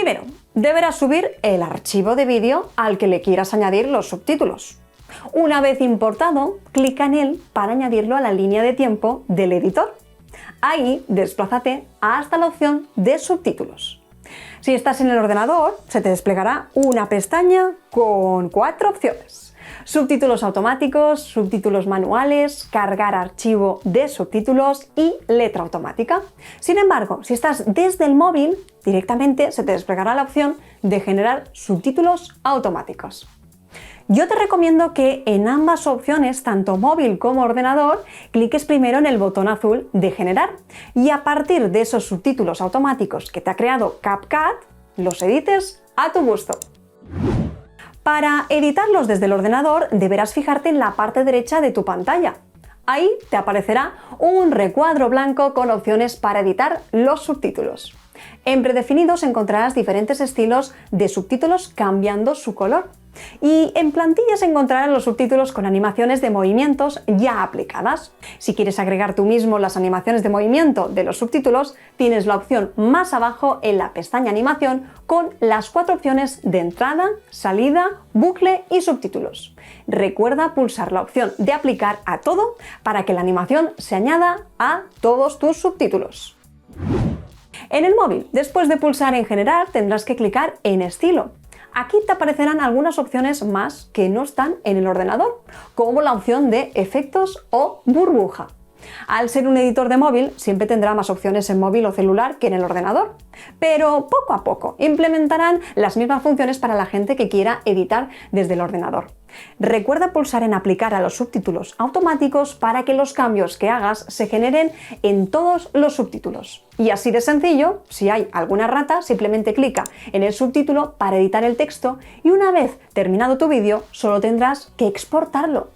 Primero, deberás subir el archivo de vídeo al que le quieras añadir los subtítulos. Una vez importado, clica en él para añadirlo a la línea de tiempo del editor. Ahí, desplázate hasta la opción de subtítulos. Si estás en el ordenador, se te desplegará una pestaña con 4 opciones. Subtítulos automáticos, subtítulos manuales, cargar archivo de subtítulos y letra automática. Sin embargo, si estás desde el móvil, directamente se te desplegará la opción de generar subtítulos automáticos. Yo te recomiendo que en ambas opciones, tanto móvil como ordenador, cliques primero en el botón azul de generar y a partir de esos subtítulos automáticos que te ha creado CapCut, los edites a tu gusto. Para editarlos desde el ordenador deberás fijarte en la parte derecha de tu pantalla. Ahí te aparecerá un recuadro blanco con opciones para editar los subtítulos. En predefinidos encontrarás diferentes estilos de subtítulos cambiando su color. Y en plantillas encontrarás los subtítulos con animaciones de movimientos ya aplicadas. Si quieres agregar tú mismo las animaciones de movimiento de los subtítulos, tienes la opción más abajo en la pestaña Animación con las 4 opciones de entrada, salida, bucle y subtítulos. Recuerda pulsar la opción de aplicar a todo para que la animación se añada a todos tus subtítulos. En el móvil, después de pulsar en generar, tendrás que clicar en estilo. Aquí te aparecerán algunas opciones más que no están en el ordenador, como la opción de efectos o burbuja. Al ser un editor de móvil, siempre tendrá más opciones en móvil o celular que en el ordenador, pero poco a poco implementarán las mismas funciones para la gente que quiera editar desde el ordenador. Recuerda pulsar en aplicar a los subtítulos automáticos para que los cambios que hagas se generen en todos los subtítulos. Y así de sencillo, si hay alguna errata, simplemente clica en el subtítulo para editar el texto y una vez terminado tu vídeo, solo tendrás que exportarlo.